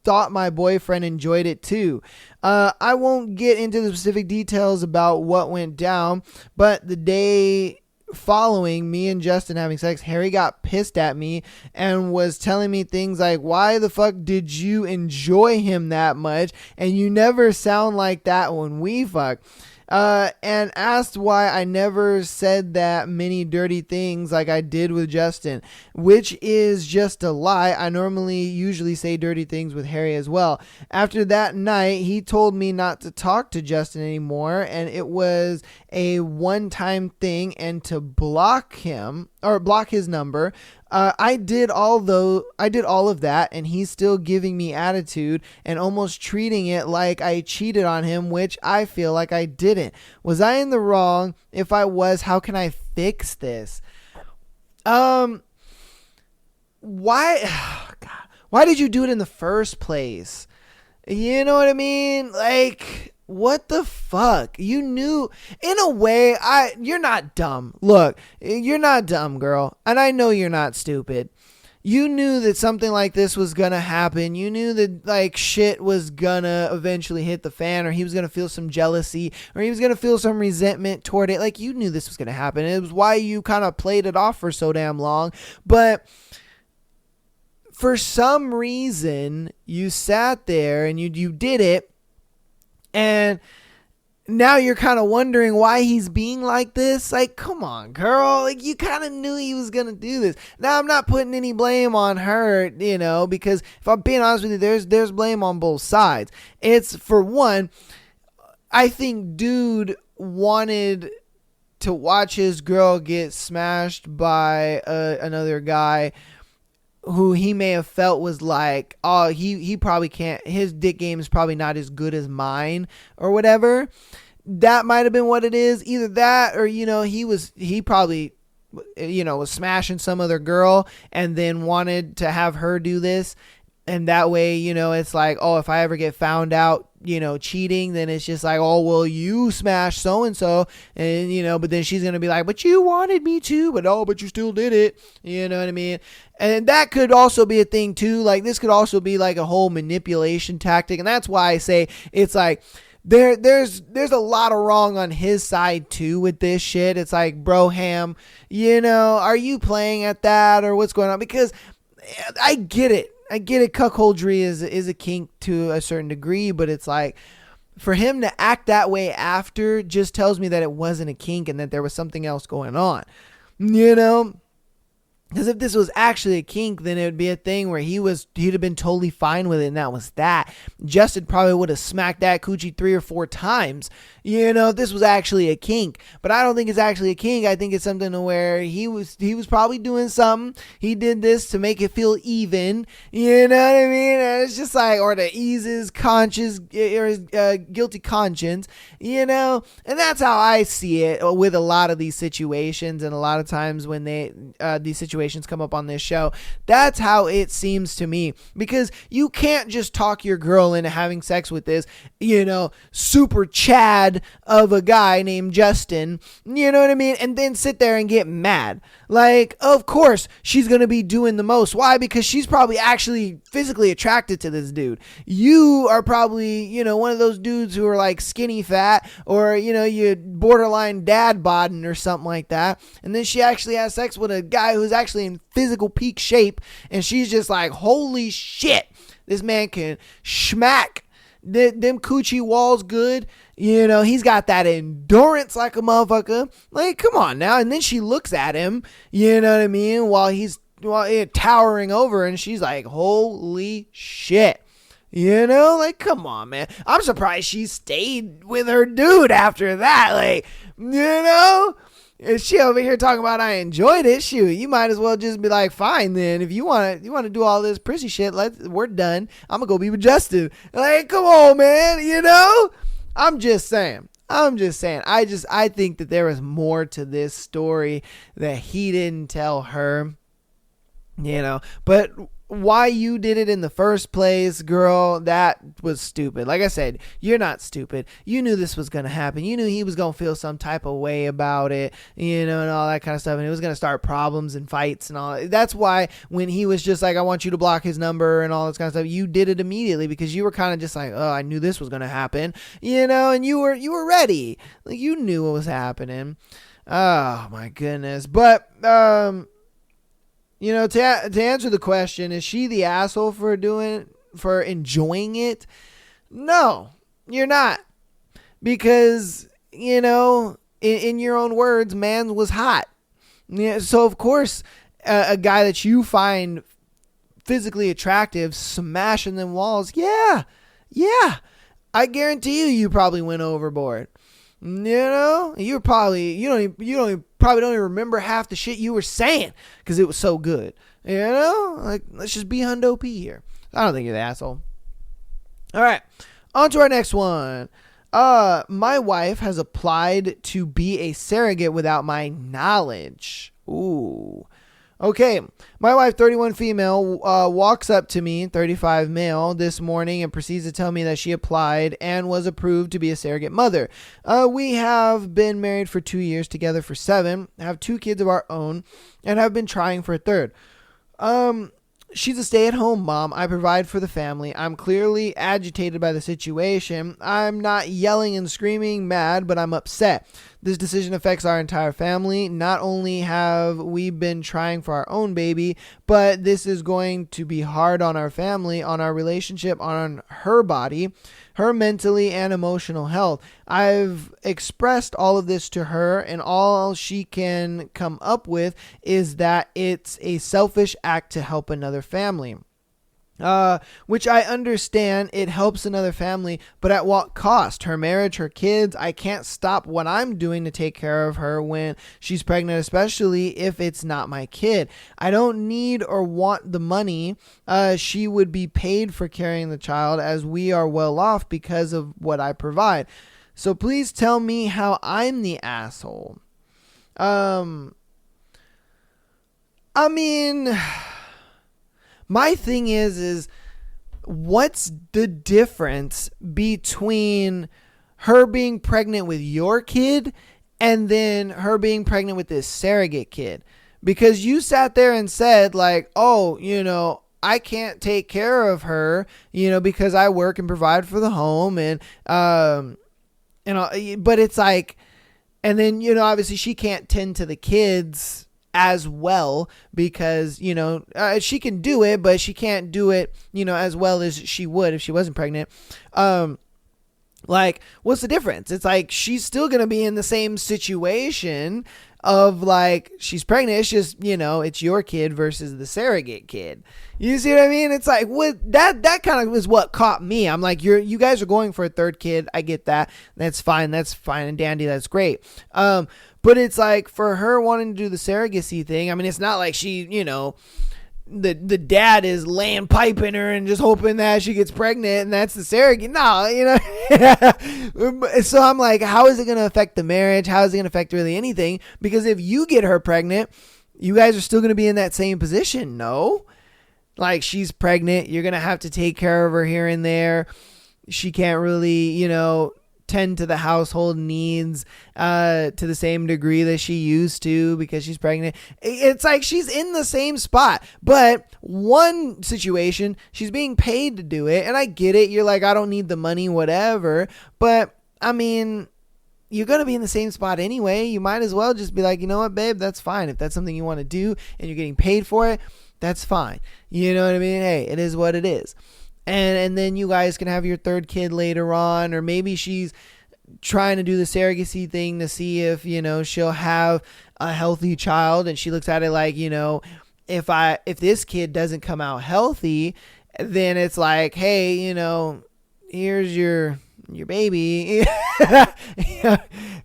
thought my boyfriend enjoyed it too. I won't get into the specific details about what went down, but the day following me and Justin having sex, Harry got pissed at me and was telling me things like, why the fuck did you enjoy him that much? And you never sound like that when we fuck. And asked why I never said that many dirty things like I did with Justin, which is just a lie. I usually say dirty things with Harry as well. After that night, he told me not to talk to Justin anymore, and it was a one-time thing, and to block his number. I did all of that, and he's still giving me attitude and almost treating it like I cheated on him, which I feel like I didn't. Was I in the wrong? If I was, how can I fix this? Why did you do it in the first place? You know what I mean? Like, what the fuck? You knew, in a way, you're not dumb. Look, you're not dumb, girl. And I know you're not stupid. You knew that something like this was gonna happen. You knew that, like, shit was gonna eventually hit the fan, or he was gonna feel some jealousy, or he was gonna feel some resentment toward it. Like, you knew this was gonna happen. It was why you kind of played it off for so damn long. But for some reason, you sat there and you did it. And now you're kind of wondering why he's being like this. Like, come on, girl. Like, you kind of knew he was going to do this. Now, I'm not putting any blame on her, because if I'm being honest with you, there's blame on both sides. It's, for one, I think dude wanted to watch his girl get smashed by another guy who he may have felt was like, oh, he probably can't, his dick game is probably not as good as mine or whatever. That might have been what it is. Either that or, he probably, was smashing some other girl and then wanted to have her do this. And that way, it's like, oh, if I ever get found out, cheating, then it's just like, oh, well, you smashed so-and-so. And, but then she's going to be like, but you wanted me to, but you still did it. You know what I mean? And that could also be a thing too. Like, this could also be like a whole manipulation tactic. And that's why I say it's like, there's a lot of wrong on his side too with this shit. It's like, bro, Ham, are you playing at that or what's going on? Because I get it. Cuckoldry is a kink to a certain degree, but it's like, for him to act that way after just tells me that it wasn't a kink and that there was something else going on, Because if this was actually a kink, then it would be a thing where he'd have been totally fine with it, and that was that. Justin probably would have smacked that coochie 3 or 4 times, if this was actually a kink. But I don't think it's actually a kink. I think it's something to where he was probably doing something. He did this to make it feel even, you know what I mean? And it's just like, or to ease his conscience, or his guilty conscience, And that's how I see it with a lot of these situations, and a lot of times when these situations come up on this show, that's how it seems to me. Because you can't just talk your girl into having sex with this, super Chad of a guy named Justin, you know what I mean? And then sit there and get mad. Like, of course, she's going to be doing the most. Why? Because she's probably actually physically attracted to this dude. You are probably, one of those dudes who are like skinny fat, or, you borderline dad bodding or something like that. And then she actually has sex with a guy who's actually in physical peak shape. And she's just like, holy shit, this man can schmack them coochie walls good. He's got that endurance like a motherfucker. Like, come on now. And then she looks at him, you know what I mean, while he's towering over, and she's like, holy shit. Like, come on, man. I'm surprised she stayed with her dude after that. Like, is she over here talking about I enjoyed it? Shoot, you might as well just be like, fine then. If you want to do all this prissy shit, we're done. I'm gonna go be with Justin. Like, come on, man. I'm just saying. I think that there was more to this story that he didn't tell her. But why you did it in the first place, girl, that was stupid. Like I said, you're not stupid. You knew this was going to happen. You knew he was going to feel some type of way about it, and all that kind of stuff. And it was going to start problems and fights and all. That's why when he was just like, I want you to block his number and all this kind of stuff, you did it immediately, because you were kind of just like, oh, I knew this was going to happen, and you were ready. Like, you knew what was happening. Oh my goodness. But, to answer the question, is she the asshole for enjoying it? No, you're not. Because, in your own words, man was hot. Yeah, so of course, a guy that you find physically attractive, smashing them walls, yeah, I guarantee you probably went overboard. You probably don't even remember half the shit you were saying because it was so good. Like, let's just be Hundo P here. I don't think you're the asshole. All right, on to our next one. My wife has applied to be a surrogate without my knowledge. Ooh. Okay, my wife, 31 female, walks up to me, 35 male, this morning and proceeds to tell me that she applied and was approved to be a surrogate mother. We have been married for 2 years, together for 7, have 2 kids of our own, and have been trying for a third. She's a stay-at-home mom. I provide for the family. I'm clearly agitated by the situation. I'm not yelling and screaming mad, but I'm upset. This decision affects our entire family. Not only have we been trying for our own baby, but this is going to be hard on our family, on our relationship, on her body, her mentally and emotional health. I've expressed all of this to her, and all she can come up with is that it's a selfish act to help another family. Which I understand, it helps another family, but at what cost? Her marriage, her kids. I can't stop what I'm doing to take care of her when she's pregnant, especially if it's not my kid. I don't need or want the money. She would be paid for carrying the child, as we are well off because of what I provide. So please tell me how I'm the asshole. My thing is what's the difference between her being pregnant with your kid and then her being pregnant with this surrogate kid? Because you sat there and said like, oh, I can't take care of her, because I work and provide for the home and, but it's like, and then, obviously she can't tend to the kids as well because, she can do it, but she can't do it, as well as she would if she wasn't pregnant. Like, what's the difference? It's like she's still going to be in the same situation of like she's pregnant. It's just, it's your kid versus the surrogate kid. You see what I mean? It's like what that kind of is what caught me. I'm like, you guys are going for a third kid. I get that. That's fine. That's fine and dandy. That's great. But it's like for her wanting to do the surrogacy thing. I mean, it's not like she, the dad is laying pipe in her and just hoping that she gets pregnant and that's the surrogate. No, So I'm like, how is it going to affect the marriage? How is it going to affect really anything? Because if you get her pregnant, you guys are still going to be in that same position. No, like she's pregnant. You're going to have to take care of her here and there. She can't really, tend to the household needs to the same degree that she used to because she's pregnant. It's like she's in the same spot, but one situation she's being paid to do it, and I get it. You're like, I don't need the money, whatever, but I mean, you're going to be in the same spot anyway. You might as well just be like, you know what, babe, that's fine. If that's something you want to do and you're getting paid for it, that's fine. You know what I mean? Hey, it is what it is. And then you guys can have your third kid later on, or maybe she's trying to do the surrogacy thing to see if, she'll have a healthy child. And she looks at it like, if this kid doesn't come out healthy, then it's like, hey, here's your baby,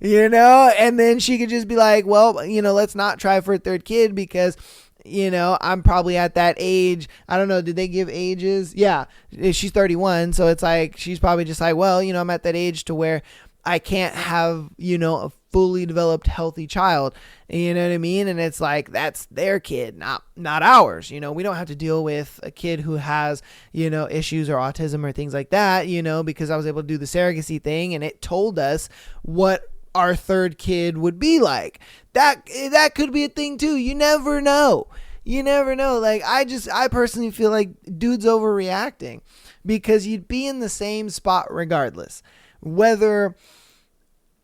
and then she could just be like, well, let's not try for a third kid because I'm probably at that age. I don't know. Did they give ages? Yeah. She's 31. So it's like, she's probably just like, well, I'm at that age to where I can't have, a fully developed healthy child. You know what I mean? And it's like, that's their kid, not ours. We don't have to deal with a kid who has, issues or autism or things like that, because I was able to do the surrogacy thing and it told us what our third kid would be like. That could be a thing too. You never know. Like I personally feel like dude's overreacting because you'd be in the same spot regardless. Whether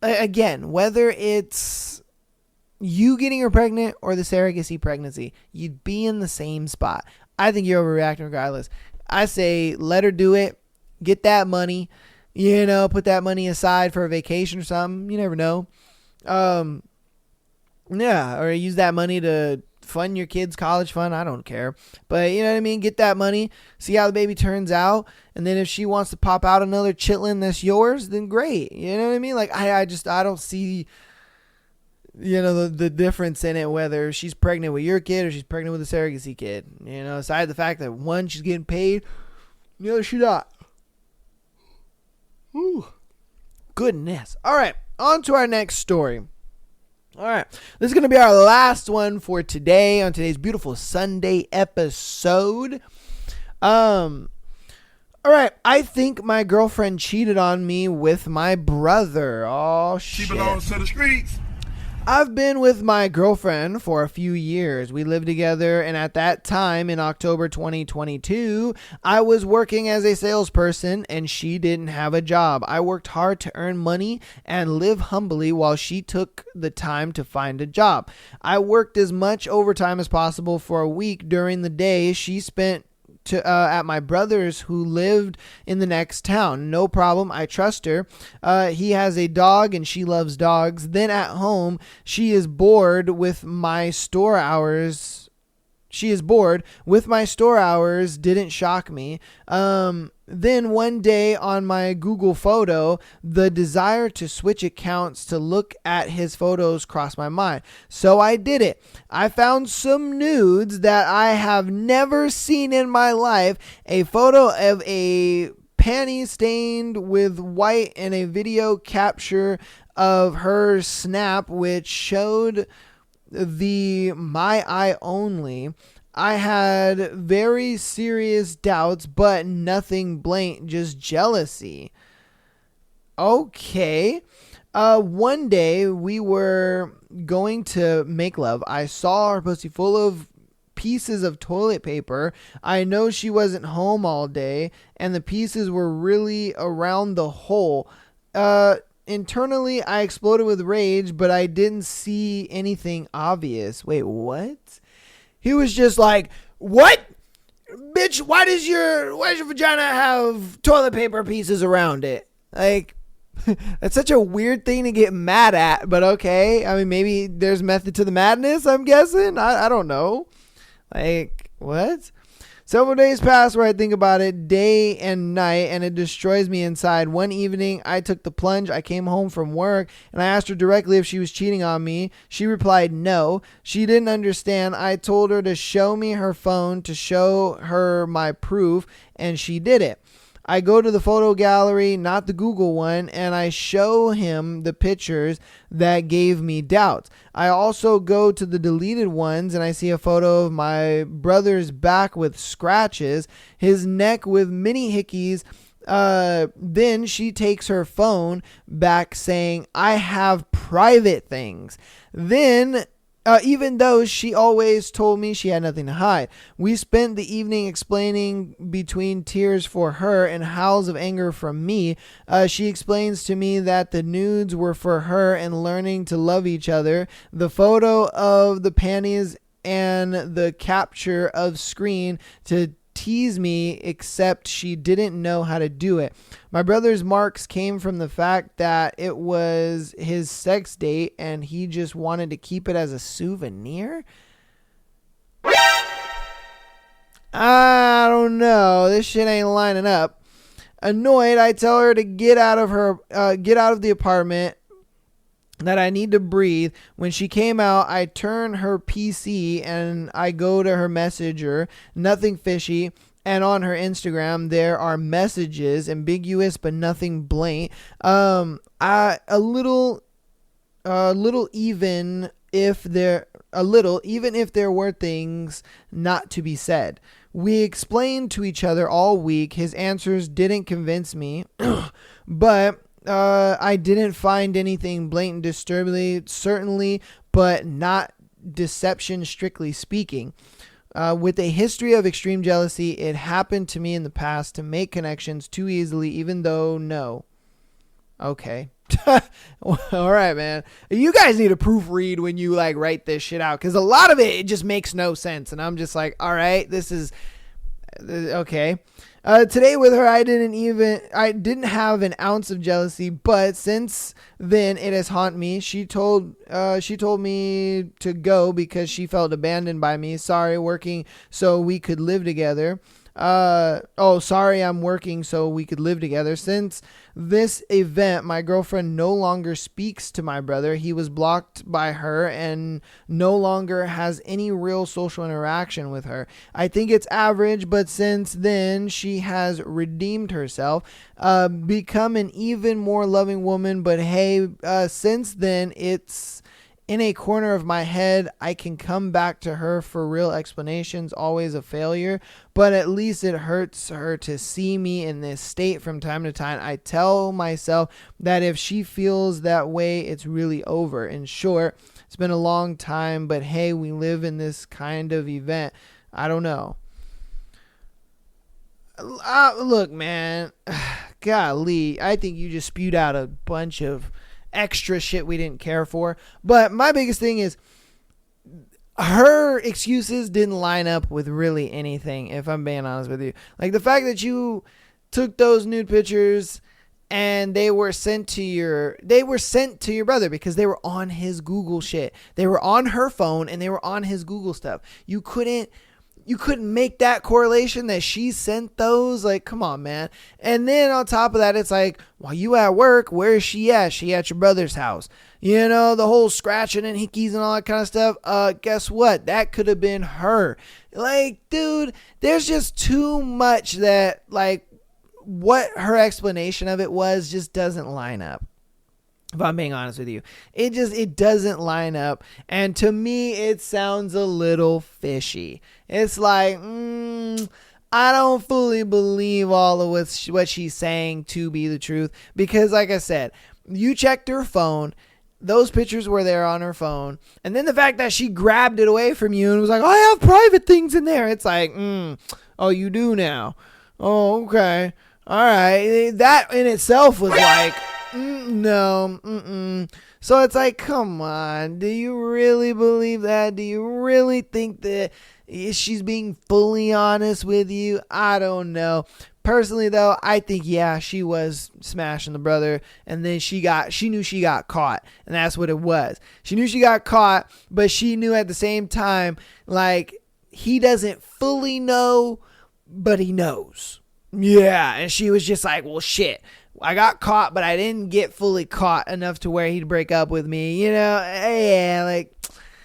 it's you getting her pregnant or the surrogacy pregnancy, you'd be in the same spot. I think you're overreacting regardless. I say let her do it. Get that money. Put that money aside for a vacation or something. You never know. Yeah, or use that money to fund your kids' college fund. I don't care. But you know what I mean? Get that money. See how the baby turns out. And then if she wants to pop out another chitlin that's yours, then great. You know what I mean? Like I don't see, the difference in it, whether she's pregnant with your kid or she's pregnant with a surrogacy kid. Aside the fact that one, she's getting paid, the other, she's not. Ooh, goodness. All right, on to our next story. All right, this is going to be our last one for today on today's beautiful Sunday episode. All right, I think my girlfriend cheated on me with my brother. Oh, shit. She belongs to the streets. I've been with my girlfriend for a few years. We lived together, and at that time, in October 2022, I was working as a salesperson, and she didn't have a job. I worked hard to earn money and live humbly while she took the time to find a job. I worked as much overtime as possible for a week during the day. She spent at my brother's, who lived in the next town. No problem. I trust her. He has a dog and she loves dogs. Then at home, she is bored with my store hours. Didn't shock me. Then one day on my Google photo, the desire to switch accounts to look at his photos crossed my mind. So I did it. I found some nudes that I have never seen in my life. A photo of a panty stained with white and a video capture of her snap, which showed the my eye only. I had very serious doubts, but nothing blatant, just jealousy. Okay. One day we were going to make love. I saw her pussy full of pieces of toilet paper. I know she wasn't home all day, and the pieces were really around the hole. Internally, I exploded with rage, but I didn't see anything obvious. Wait, what? He was just like, "What? Bitch, why does your vagina have toilet paper pieces around it?" Like, that's such a weird thing to get mad at, but okay. I mean, maybe there's method to the madness, I'm guessing. I don't know. Like, what? Several days pass where I think about it day and night, and it destroys me inside. One evening, I took the plunge. I came home from work, and I asked her directly if she was cheating on me. She replied no. She didn't understand. I told her to show me her phone to show her my proof, and she did it. I go to the photo gallery, not the Google one, and I show him the pictures that gave me doubts. I also go to the deleted ones, and I see a photo of my brother's back with scratches, his neck with mini hickeys. Then she takes her phone back saying, "I have private things." Then even though she always told me she had nothing to hide. We spent the evening explaining between tears for her and howls of anger from me. She explains to me that the nudes were for her and learning to love each other. The photo of the panties and the capture of screen to tease me, except she didn't know how to do it. My brother's marks came from the fact that it was his sex date and he just wanted to keep it as a souvenir. I don't know. This shit ain't lining up. Annoyed, I tell her to get out of the apartment, that I need to breathe. When she came out, I turn her PC and I go to her messenger. Nothing fishy. And on her Instagram, there are messages, ambiguous but nothing blatant. A little, even if there were things not to be said. We explained to each other all week. His answers didn't convince me, but I didn't find anything blatant disturbingly, certainly, but not deception strictly speaking. With a history of extreme jealousy, it happened to me in the past to make connections too easily, even though no. Okay. All right, man. You guys need to proofread when you like write this shit out, because a lot of it just makes no sense, and I'm just like, all right, this is okay. Today with her, I didn't have an ounce of jealousy, but since then it has haunted me. She told me to go because she felt abandoned by me. Sorry, working so we could live together. Sorry, I'm working so we could live together. Since this event, my girlfriend no longer speaks to my brother. He was blocked by her and no longer has any real social interaction with her. I think it's average, but since then, she has redeemed herself, become an even more loving woman. But hey, since then, it's in a corner of my head. I can come back to her for real explanations, always a failure, but at least it hurts her to see me in this state from time to time. I tell myself that if she feels that way, it's really over. In short, it's been a long time, but hey, we live in this kind of event. I don't know. Look, man, golly, I think you just spewed out a bunch of extra shit we didn't care for. But my biggest thing is her excuses didn't line up with really anything, if I'm being honest with you. Like the fact that you took those nude pictures and they were sent to your brother because they were on his Google shit. They were on her phone and they were on his Google stuff. You couldn't make that correlation that she sent those. Like, come on, man. And then on top of that, it's like, while you at work, where is she at? She at your brother's house. You know, the whole scratching and hickeys and all that kind of stuff. Guess what? That could have been her. Like, dude, there's just too much that, like, what her explanation of it was just doesn't line up. If I'm being honest with you, it doesn't line up. And to me, it sounds a little fishy. It's like, I don't fully believe all of what she's saying to be the truth. Because like I said, you checked her phone. Those pictures were there on her phone. And then the fact that she grabbed it away from you and was like, I have private things in there. It's like, oh, you do now. Oh, okay. All right. That in itself was like, no. So it's like, come on. Do you really believe that? Do you really think that she's being fully honest with you? I don't know. Personally, though, I think, yeah, she was smashing the brother, and then she knew she got caught, and that's what it was. She knew she got caught, but she knew at the same time, like, he doesn't fully know, but he knows. Yeah, and she was just like, well, shit. I got caught, but I didn't get fully caught enough to where he'd break up with me, Yeah, like,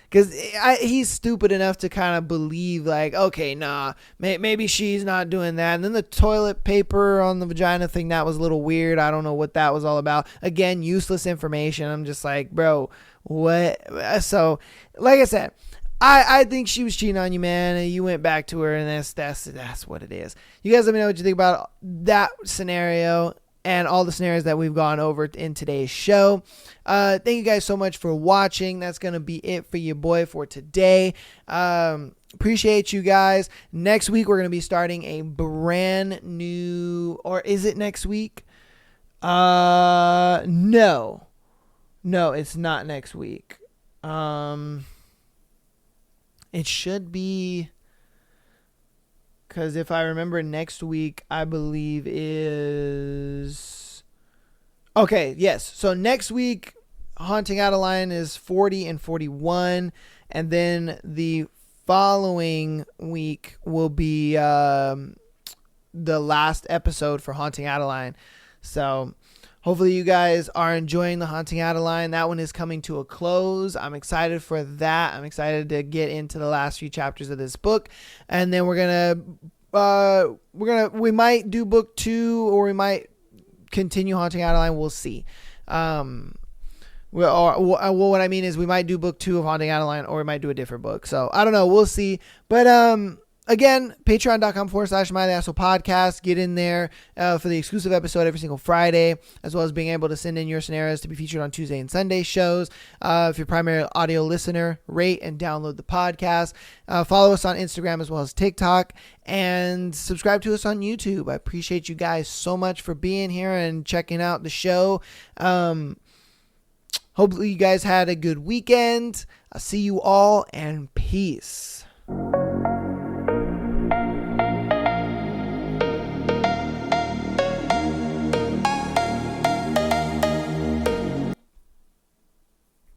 because he's stupid enough to kind of believe, like, okay, nah, maybe she's not doing that. And then the toilet paper on the vagina thing, that was a little weird. I don't know what that was all about. Again, useless information. I'm just like, bro, what? So, like I said, I think she was cheating on you, man, and you went back to her, and that's what it is. You guys let me know what you think about that scenario and all the scenarios that we've gone over in today's show. Thank you guys so much for watching. That's going to be it for your boy for today. Appreciate you guys. Next week, we're going to be starting a brand new, or is it next week? No, it's not next week. It should be, because if I remember, next week, I believe is... Okay, yes. So next week, Haunting Adeline is 40 and 41. And then the following week will be the last episode for Haunting Adeline. So hopefully you guys are enjoying the Haunting Adeline. That one is coming to a close. I'm excited for that. I'm excited to get into the last few chapters of this book. And then we might do book 2, or we might continue Haunting Adeline. We'll see. What I mean is we might do book 2 of Haunting Adeline, or we might do a different book. So I don't know. We'll see. But again, patreon.com/MyTheAsshole Podcast. Get in there for the exclusive episode every single Friday, as well as being able to send in your scenarios to be featured on Tuesday and Sunday shows. If you're a primary audio listener, rate and download the podcast. Follow us on Instagram as well as TikTok, and subscribe to us on YouTube. I appreciate you guys so much for being here and checking out the show. Hopefully you guys had a good weekend. I'll see you all, and peace.